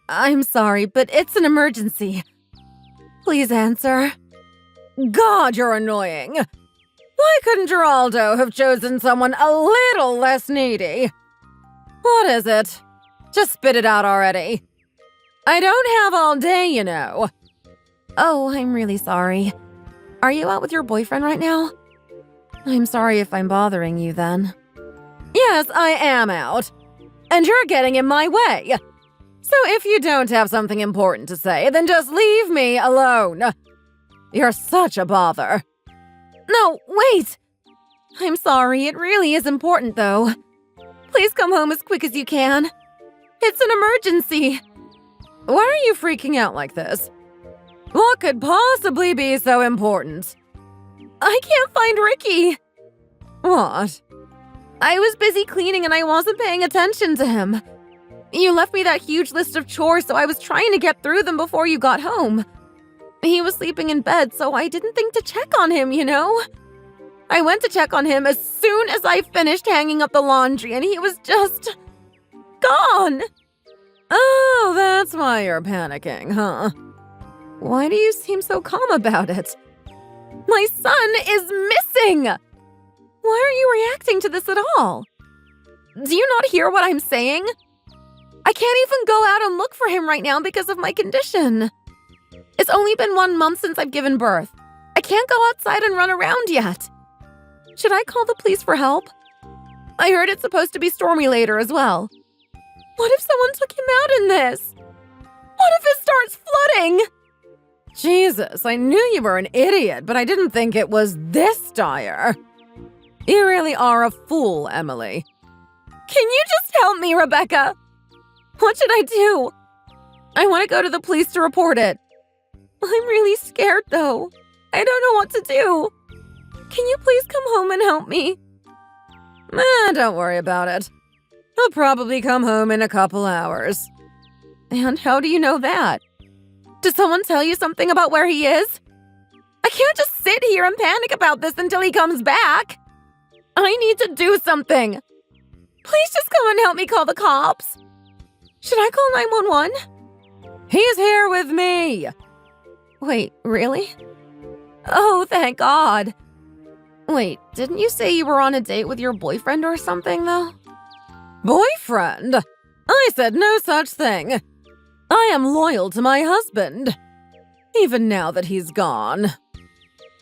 I'm sorry, but it's an emergency. Please answer. God, you're annoying. Why couldn't Geraldo have chosen someone a little less needy? What is it? Just spit it out already. I don't have all day, you know. Oh, I'm really sorry. Are you out with your boyfriend right now? I'm sorry if I'm bothering you then. Yes, I am out. And you're getting in my way. So if you don't have something important to say, then just leave me alone. You're such a bother. No, wait. I'm sorry, it really is important though. Please come home as quick as you can. It's an emergency. Why are you freaking out like this? What could possibly be so important? I can't find Ricky. What? I was busy cleaning and I wasn't paying attention to him. You left me that huge list of chores, so I was trying to get through them before you got home. He was sleeping in bed, so I didn't think to check on him, you know? I went to check on him as soon as I finished hanging up the laundry, and he was just gone. Oh, that's why you're panicking, huh? Why do you seem so calm about it? My son is missing! Why are you reacting to this at all? Do you not hear what I'm saying? I can't even go out and look for him right now because of my condition. It's only been 1 month since I've given birth. I can't go outside and run around yet. Should I call the police for help? I heard it's supposed to be stormy later as well. What if someone took him out in this? What if it starts flooding? Jesus, I knew you were an idiot, but I didn't think it was this dire. You really are a fool, Emily. Can you just help me, Rebecca? What should I do? I want to go to the police to report it. I'm really scared, though. I don't know what to do. Can you please come home and help me? Don't worry about it. He'll probably come home in a couple hours. And how do you know that? Did someone tell you something about where he is? I can't just sit here and panic about this until he comes back. I need to do something. Please just come and help me call the cops. Should I call 911? He's here with me. Wait, really? Oh, thank God. Wait, didn't you say you were on a date with your boyfriend or something, though? Boyfriend? I said no such thing. I am loyal to my husband, even now that he's gone.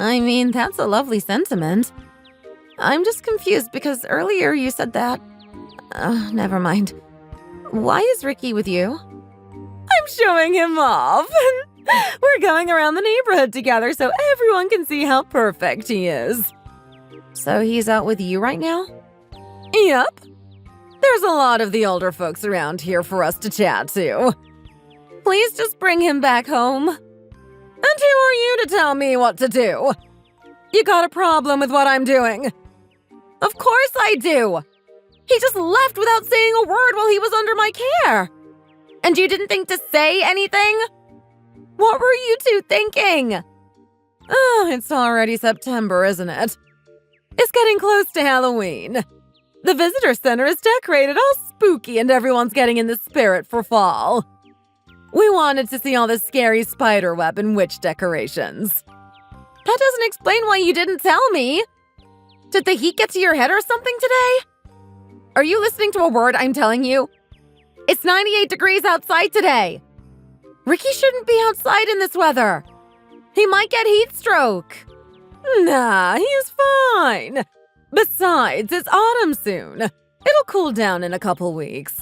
I mean, that's a lovely sentiment. I'm just confused because earlier you said that. Never mind. Why is Ricky with you? I'm showing him off. We're going around the neighborhood together so everyone can see how perfect he is. So he's out with you right now? Yep. There's a lot of the older folks around here for us to chat to. Please just bring him back home. And who are you to tell me what to do? You got a problem with what I'm doing? Of course I do. He just left without saying a word while he was under my care. And you didn't think to say anything? What were you two thinking? Oh, it's already September, isn't it? It's getting close to Halloween. The visitor center is decorated all spooky and everyone's getting in the spirit for fall. We wanted to see all the scary spiderweb and witch decorations. That doesn't explain why you didn't tell me. Did the heat get to your head or something today? Are you listening to a word I'm telling you? It's 98 degrees outside today. Ricky shouldn't be outside in this weather. He might get heat stroke. Nah, he's fine. Besides, it's autumn soon. It'll cool down in a couple weeks.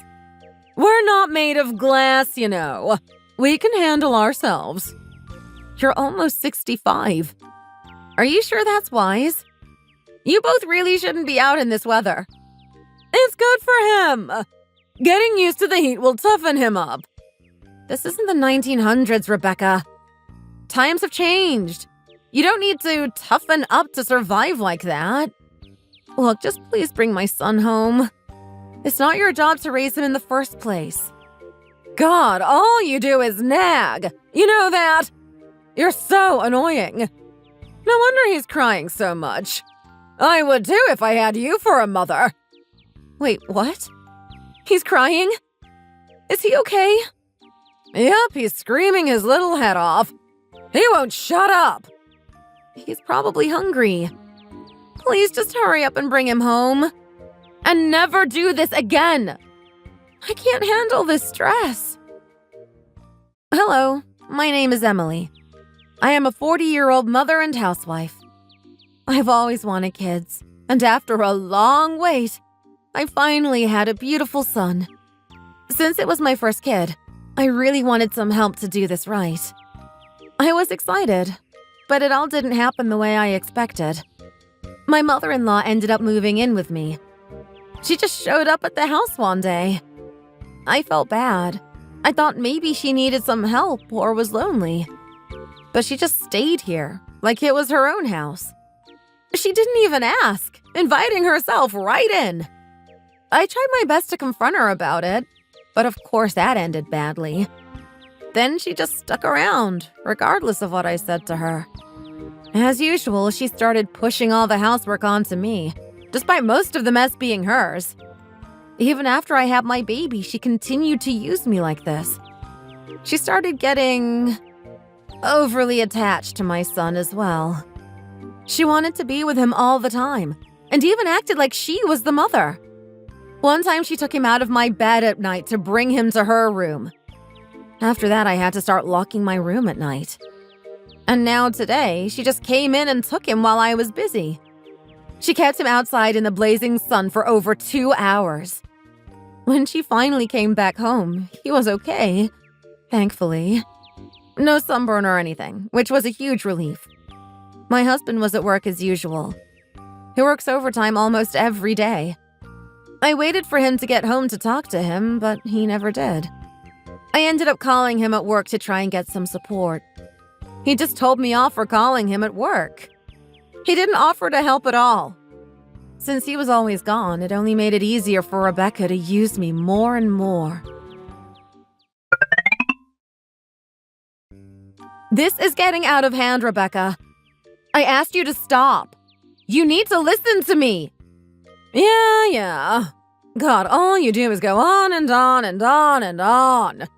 We're not made of glass, you know. We can handle ourselves. You're almost 65. Are you sure that's wise? You both really shouldn't be out in this weather. It's good for him. Getting used to the heat will toughen him up. This isn't the 1900s, Rebecca. Times have changed. You don't need to toughen up to survive like that. Look, just please bring my son home. It's not your job to raise him in the first place. God, all you do is nag. You know that? You're so annoying. No wonder he's crying so much. I would too if I had you for a mother. Wait, what? He's crying? Is he okay? Yep, he's screaming his little head off. He won't shut up. He's probably hungry. Please just hurry up and bring him home. And never do this again. I can't handle this stress. Hello, my name is Emily. I am a 40-year-old mother and housewife. I've always wanted kids, and after a long wait, I finally had a beautiful son. Since it was my first kid, I really wanted some help to do this right. I was excited, but it all didn't happen the way I expected. My mother-in-law ended up moving in with me. She just showed up at the house one day. I felt bad. I thought maybe she needed some help or was lonely. But she just stayed here, like it was her own house. She didn't even ask, inviting herself right in. I tried my best to confront her about it, but of course that ended badly. Then she just stuck around, regardless of what I said to her. As usual, she started pushing all the housework onto me, despite most of the mess being hers. Even after I had my baby, she continued to use me like this. She started getting overly attached to my son as well. She wanted to be with him all the time, and even acted like she was the mother. One time she took him out of my bed at night to bring him to her room. After that, I had to start locking my room at night. And now today, she just came in and took him while I was busy. She kept him outside in the blazing sun for over 2 hours. When she finally came back home, he was okay, thankfully. No sunburn or anything, which was a huge relief. My husband was at work as usual. He works overtime almost every day. I waited for him to get home to talk to him, but he never did. I ended up calling him at work to try and get some support. He just told me off for calling him at work. He didn't offer to help at all. Since he was always gone, it only made it easier for Rebecca to use me more and more. This is getting out of hand, Rebecca. I asked you to stop. You need to listen to me. Yeah. God, all you do is go on and on and on and on.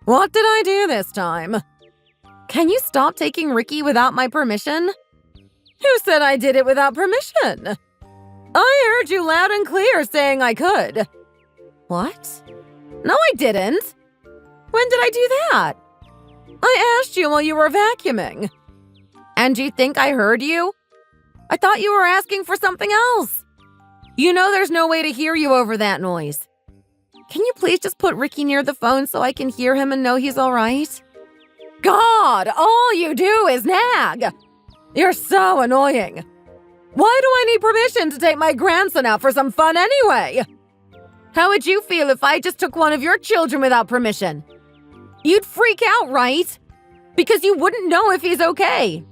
What did I do this time? Can you stop taking Ricky without my permission? Who said I did it without permission? I heard you loud and clear saying I could. What? No, I didn't. When did I do that? I asked you while you were vacuuming. And you think I heard you? I thought you were asking for something else. You know there's no way to hear you over that noise. Can you please just put Ricky near the phone so I can hear him and know he's all right? God, all you do is nag. You're so annoying. Why do I need permission to take my grandson out for some fun anyway? How would you feel if I just took one of your children without permission? You'd freak out, right? Because you wouldn't know if he's okay.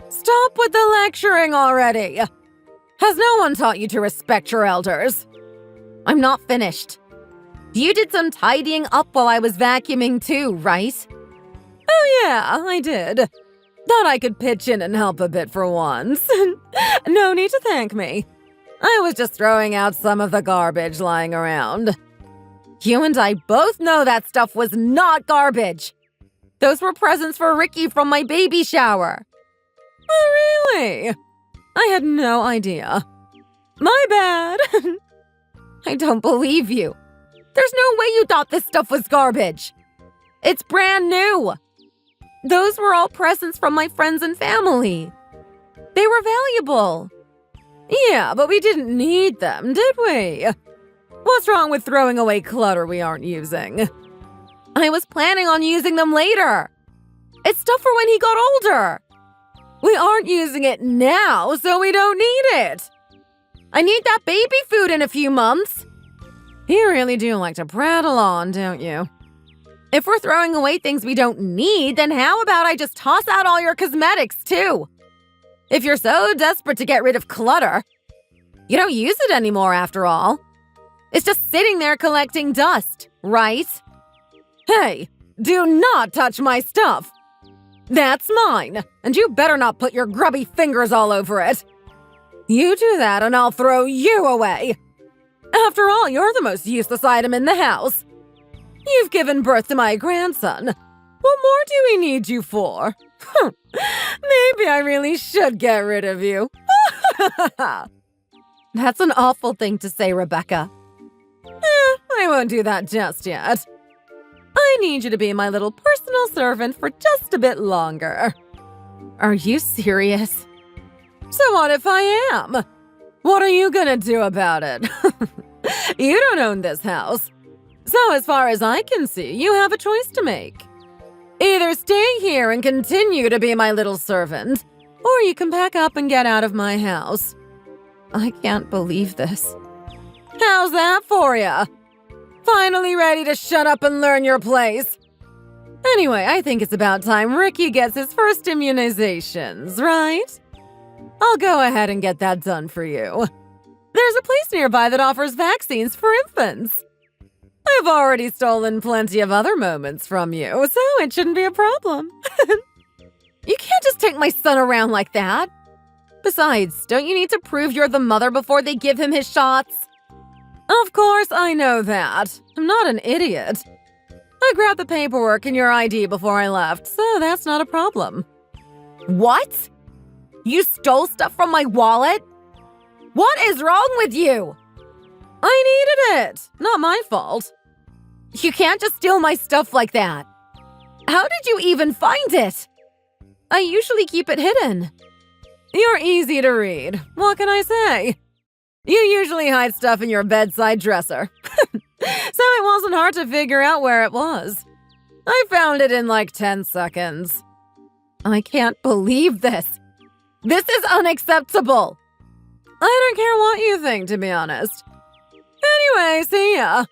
Stop with the lecturing already. Has no one taught you to respect your elders? I'm not finished. You did some tidying up while I was vacuuming too, right? Oh yeah, I did. Thought I could pitch in and help a bit for once. No need to thank me. I was just throwing out some of the garbage lying around. You and I both know that stuff was not garbage. Those were presents for Ricky from my baby shower. Oh, really? I had no idea. My bad. I don't believe you. There's no way you thought this stuff was garbage. It's brand new. Those were all presents from my friends and family. They were valuable. Yeah, but we didn't need them, did we? What's wrong with throwing away clutter we aren't using? I was planning on using them later. It's stuff for when he got older. We aren't using it now, so we don't need it. I need that baby food in a few months. You really do like to prattle on, don't you? If we're throwing away things we don't need, then how about I just toss out all your cosmetics, too? If you're so desperate to get rid of clutter, you don't use it anymore after all. It's just sitting there collecting dust, right? Hey, do not touch my stuff. That's mine, and you better not put your grubby fingers all over it. You do that and I'll throw you away. After all, you're the most useless item in the house. You've given birth to my grandson. What more do we need you for? Maybe I really should get rid of you. That's an awful thing to say, Rebecca. I won't do that just yet. I need you to be my little personal servant for just a bit longer. Are you serious? So what if I am? What are you gonna do about it? You don't own this house. So as far as I can see, you have a choice to make. Either stay here and continue to be my little servant, or you can pack up and get out of my house. I can't believe this. How's that for ya? Finally ready to shut up and learn your place? Anyway, I think it's about time Ricky gets his first immunizations, right? I'll go ahead and get that done for you. There's a place nearby that offers vaccines for infants. I've already stolen plenty of other moments from you, so it shouldn't be a problem. You can't just take my son around like that. Besides, don't you need to prove you're the mother before they give him his shots? Of course I know that. I'm not an idiot. I grabbed the paperwork and your ID before I left, so that's not a problem. What? You stole stuff from my wallet? What is wrong with you? I needed it. Not my fault. You can't just steal my stuff like that. How did you even find it? I usually keep it hidden. You're easy to read. What can I say? You usually hide stuff in your bedside dresser. So it wasn't hard to figure out where it was. I found it in like 10 seconds. I can't believe this. This is unacceptable. I don't care what you think, to be honest. Anyway, see ya.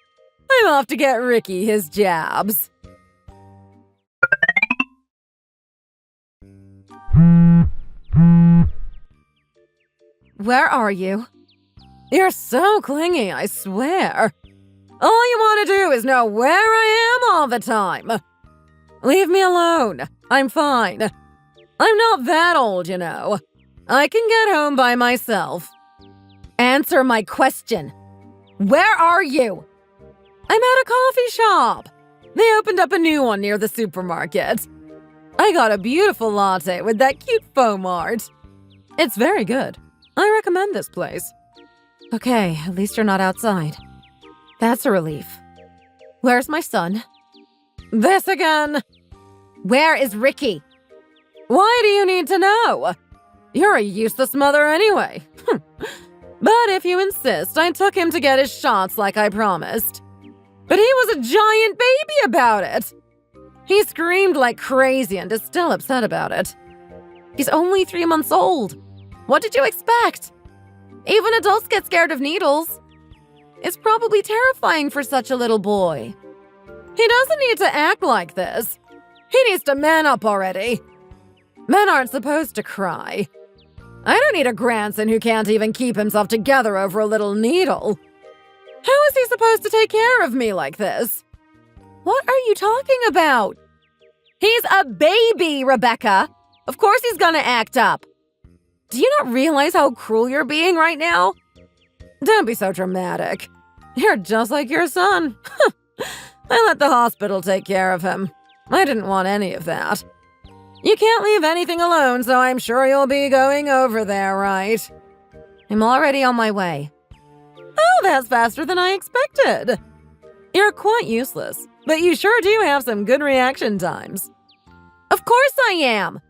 I'm off to get Ricky his jabs. Where are you? You're so clingy, I swear. All you want to do is know where I am all the time. Leave me alone. I'm fine. I'm not that old, you know. I can get home by myself. Answer my question. Where are you? I'm at a coffee shop. They opened up a new one near the supermarket. I got a beautiful latte with that cute foam art. It's very good. I recommend this place. Okay, at least you're not outside. That's a relief. Where's my son? This again. Where is Ricky? Why do you need to know? You're a useless mother anyway. But if you insist, I took him to get his shots like I promised. But he was a giant baby about it. He screamed like crazy and is still upset about it. He's only 3 months old. What did you expect? Even adults get scared of needles. It's probably terrifying for such a little boy. He doesn't need to act like this. He needs to man up already. Men aren't supposed to cry. I don't need a grandson who can't even keep himself together over a little needle. How is he supposed to take care of me like this? What are you talking about? He's a baby, Rebecca. Of course he's gonna act up. Do you not realize how cruel you're being right now? Don't be so dramatic. You're just like your son. I let the hospital take care of him. I didn't want any of that. You can't leave anything alone, so I'm sure you'll be going over there, right? I'm already on my way. Oh, that's faster than I expected. You're quite useless, but you sure do have some good reaction times. Of course I am.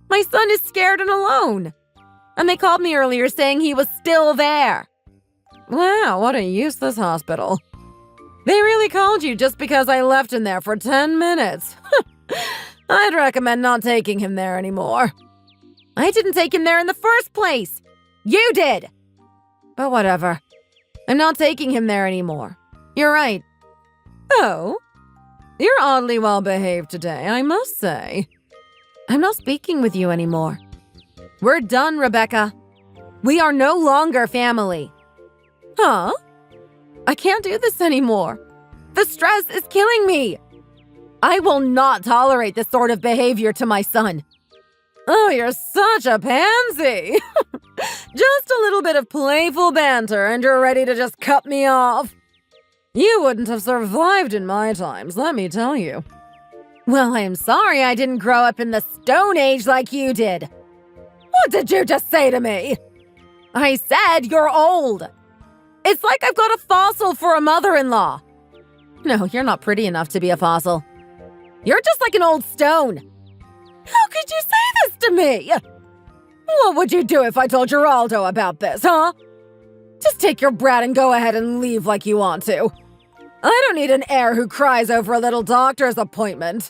My son is scared and alone. And they called me earlier saying he was still there. Wow, what a useless hospital. They really called you just because I left him there for 10 minutes. I'd recommend not taking him there anymore. I didn't take him there in the first place. You did. But whatever. I'm not taking him there anymore. You're right. Oh, you're oddly well behaved today, I must say. I'm not speaking with you anymore. We're done, Rebecca. We are no longer family. Huh? I can't do this anymore. The stress is killing me. I will not tolerate this sort of behavior to my son. Oh, you're such a pansy. Just a little bit of playful banter and you're ready to just cut me off. You wouldn't have survived in my times, let me tell you. Well, I'm sorry I didn't grow up in the Stone Age like you did. What did you just say to me? I said you're old. It's like I've got a fossil for a mother-in-law. No, you're not pretty enough to be a fossil. You're just like an old stone. How could you say this to me? What would you do if I told Geraldo about this, huh? Just take your brat and go ahead and leave like you want to. I don't need an heir who cries over a little doctor's appointment.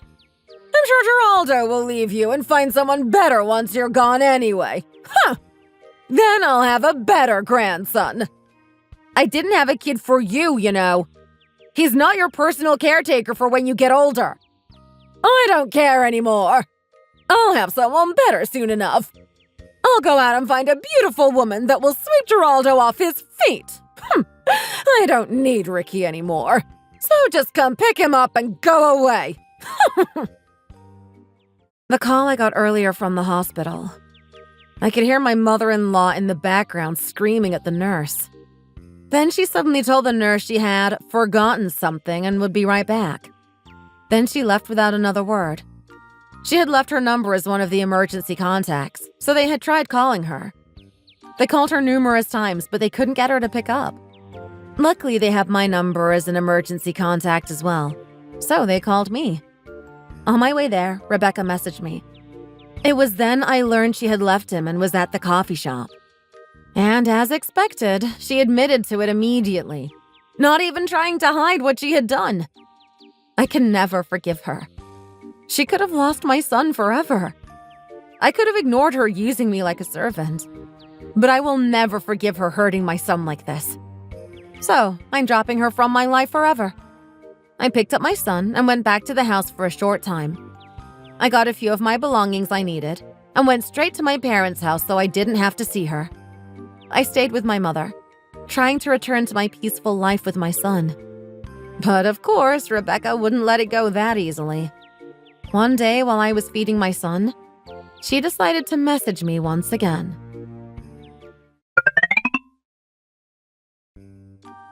I'm sure Geraldo will leave you and find someone better once you're gone anyway. Huh! Then I'll have a better grandson. I didn't have a kid for you, you know. He's not your personal caretaker for when you get older. I don't care anymore. I'll have someone better soon enough. I'll go out and find a beautiful woman that will sweep Geraldo off his feet. I don't need Ricky anymore. So just come pick him up and go away. The call I got earlier from the hospital. I could hear my mother-in-law in the background screaming at the nurse. Then she suddenly told the nurse she had forgotten something and would be right back. Then she left without another word. She had left her number as one of the emergency contacts, so they had tried calling her. They called her numerous times, but they couldn't get her to pick up. Luckily, they have my number as an emergency contact as well, so they called me. On my way there, Rebecca messaged me. It was then I learned she had left him and was at the coffee shop. And as expected, she admitted to it immediately, not even trying to hide what she had done. I can never forgive her. She could have lost my son forever. I could have ignored her using me like a servant. But I will never forgive her hurting my son like this. So, I'm dropping her from my life forever. I picked up my son and went back to the house for a short time. I got a few of my belongings I needed and went straight to my parents' house so I didn't have to see her. I stayed with my mother, trying to return to my peaceful life with my son. But of course, Rebecca wouldn't let it go that easily. One day while I was feeding my son, she decided to message me once again.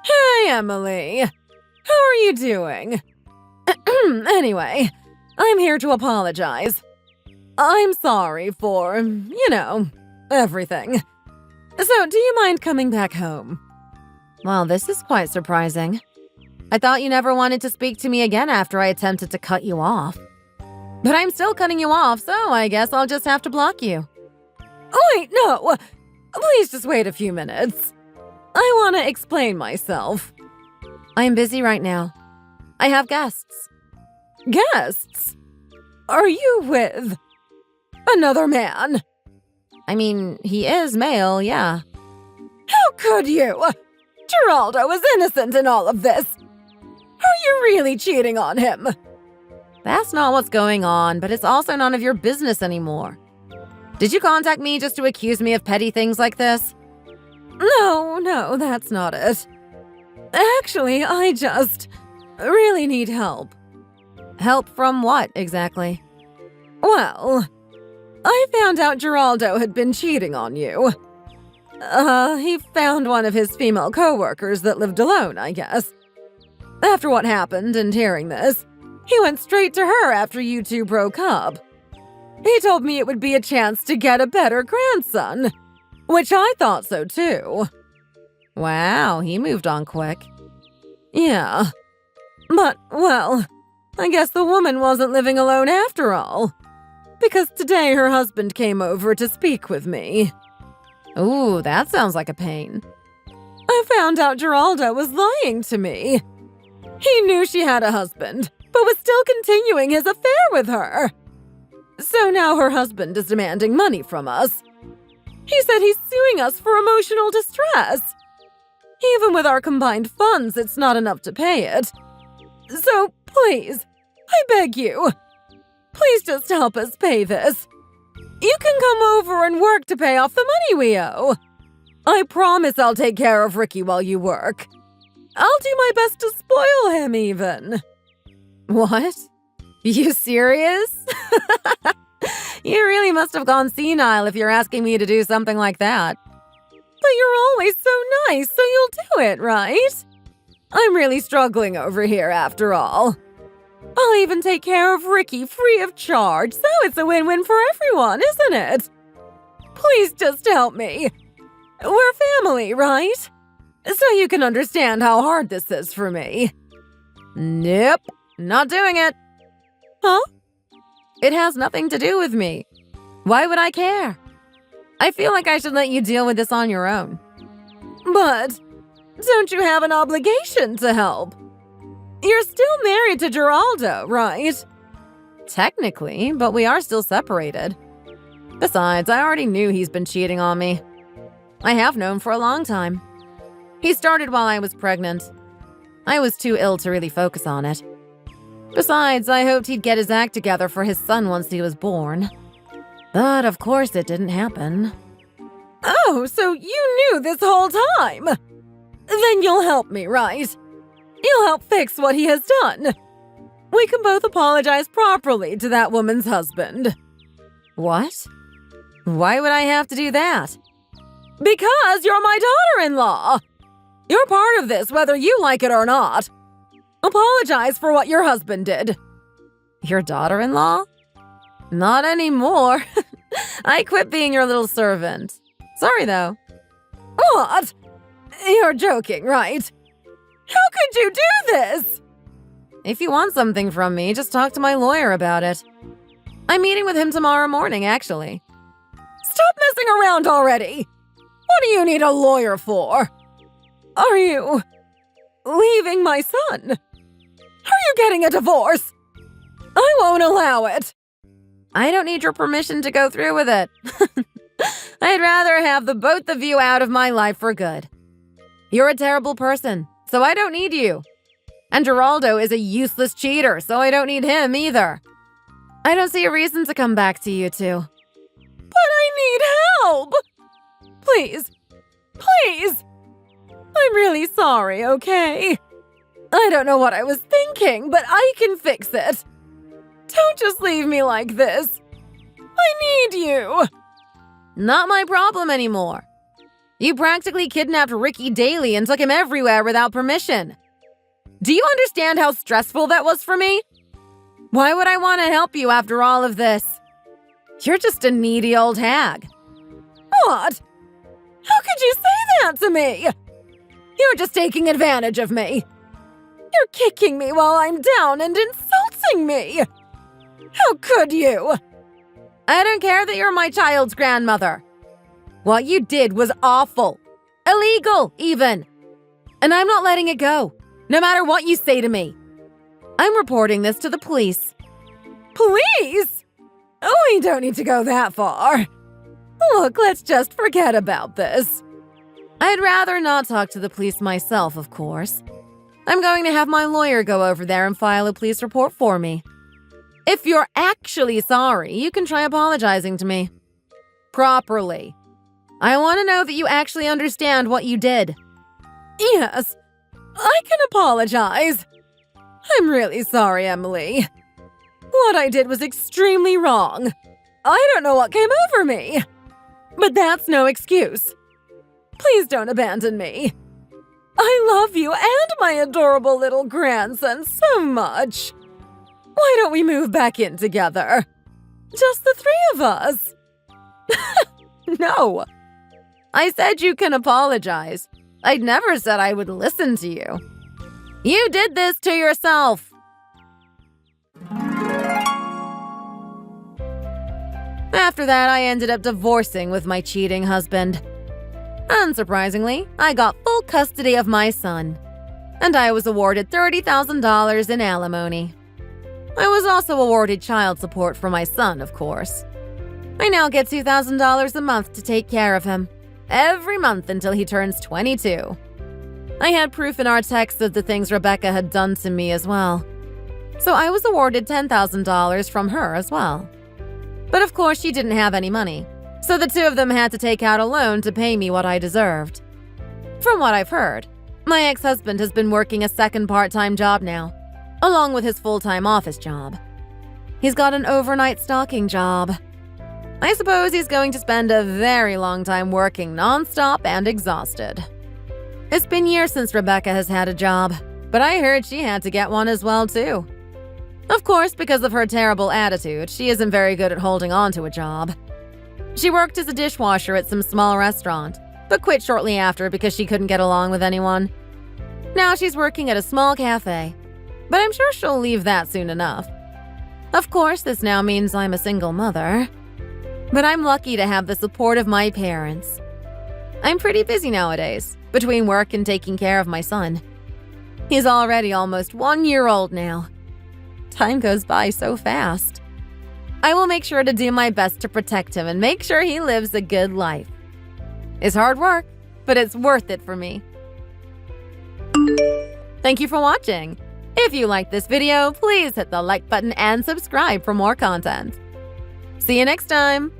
Hey, Emily. How are you doing? Anyway, I'm here to apologize. I'm sorry for, everything. So, do you mind coming back home? Well, this is quite surprising. I thought you never wanted to speak to me again after I attempted to cut you off. But I'm still cutting you off, so I guess I'll just have to block you. Wait, no! Please just wait a few minutes. I want to explain myself. I'm busy right now. I have guests. Guests? Are you with another man? I mean, he is male, yeah. How could you? Geraldo was innocent in all of this. Are you really cheating on him? That's not what's going on, but it's also none of your business anymore. Did you contact me just to accuse me of petty things like this? No, that's not it. Actually, I just really need help. Help from what, exactly? Well, I found out Geraldo had been cheating on you. He found one of his female coworkers that lived alone, I guess. After what happened and hearing this, he went straight to her after you two broke up. He told me it would be a chance to get a better grandson, which I thought so too. Wow, he moved on quick. Yeah. But, well, I guess the woman wasn't living alone after all. Because today her husband came over to speak with me. Ooh, that sounds like a pain. I found out Geraldo was lying to me. He knew she had a husband, but was still continuing his affair with her. So now her husband is demanding money from us. He said he's suing us for emotional distress. Even with our combined funds, it's not enough to pay it. So please, I beg you, please just help us pay this. You can come over and work to pay off the money we owe. I promise I'll take care of Ricky while you work. I'll do my best to spoil him even. What? You serious? You really must have gone senile if you're asking me to do something like that. But you're always so nice, so you'll do it, right? I'm really struggling over here after all. I'll even take care of Ricky free of charge, so it's a win-win for everyone, isn't it? Please just help me. We're family, right? So you can understand how hard this is for me. Nope, not doing it. Huh? It has nothing to do with me. Why would I care? I feel like I should let you deal with this on your own. But don't you have an obligation to help? You're still married to Geraldo, right? Technically, but we are still separated. Besides, I already knew he's been cheating on me. I have known for a long time. He started while I was pregnant. I was too ill to really focus on it. Besides, I hoped he'd get his act together for his son once he was born. But of course it didn't happen. Oh, so you knew this whole time? Then you'll help me, right? You'll help fix what he has done. We can both apologize properly to that woman's husband. What? Why would I have to do that? Because you're my daughter-in-law. You're part of this whether you like it or not. Apologize for what your husband did. Your daughter-in-law? Not anymore. I quit being your little servant. Sorry, though. What? You're joking, right? How could you do this? If you want something from me, just talk to my lawyer about it. I'm meeting with him tomorrow morning, actually. Stop messing around already! What do you need a lawyer for? Are you leaving my son? Are you getting a divorce? I won't allow it. I don't need your permission to go through with it. I'd rather have the both of you out of my life for good. You're a terrible person, so I don't need you. And Geraldo is a useless cheater, so I don't need him either. I don't see a reason to come back to you two. But I need help! Please, please! I'm really sorry, okay? I don't know what I was thinking, but I can fix it. Don't just leave me like this. I need you. Not my problem anymore. You practically kidnapped Ricky daily and took him everywhere without permission. Do you understand how stressful that was for me? Why would I want to help you after all of this? You're just a needy old hag. What? How could you say that to me? You're just taking advantage of me. You're kicking me while I'm down and insulting me. How could you? I don't care that you're my child's grandmother. What you did was awful. Illegal, even. And I'm not letting it go, no matter what you say to me. I'm reporting this to the police. Police? Oh, we don't need to go that far. Look, let's just forget about this. I'd rather not talk to the police myself, of course. I'm going to have my lawyer go over there and file a police report for me. If you're actually sorry, you can try apologizing to me. Properly. I want to know that you actually understand what you did. Yes, I can apologize. I'm really sorry, Emily. What I did was extremely wrong. I don't know what came over me. But that's no excuse. Please don't abandon me. I love you and my adorable little grandson so much. Why don't we move back in together? Just the three of us. No. I said you can apologize. I'd never said I would listen to you. You did this to yourself. After that, I ended up divorcing with my cheating husband. Unsurprisingly, I got full custody of my son, and I was awarded $30,000 in alimony. I was also awarded child support for my son, of course. I now get $2,000 a month to take care of him, every month until he turns 22. I had proof in our text of the things Rebecca had done to me as well. So I was awarded $10,000 from her as well. But of course she didn't have any money, so the two of them had to take out a loan to pay me what I deserved. From what I've heard, my ex-husband has been working a second part-time job now, along with his full-time office job. He's got an overnight stalking job. I suppose he's going to spend a very long time working non-stop and exhausted. It's been years since Rebecca has had a job, but I heard she had to get one as well, too. Of course, because of her terrible attitude, she isn't very good at holding on to a job. She worked as a dishwasher at some small restaurant, but quit shortly after because she couldn't get along with anyone. Now she's working at a small cafe, but I'm sure she'll leave that soon enough. Of course, this now means I'm a single mother, but I'm lucky to have the support of my parents. I'm pretty busy nowadays, between work and taking care of my son. He's already almost 1 year old now. Time goes by so fast. I will make sure to do my best to protect him and make sure he lives a good life. It's hard work, but it's worth it for me. Thank you for watching. If you liked this video, please hit the like button and subscribe for more content. See you next time!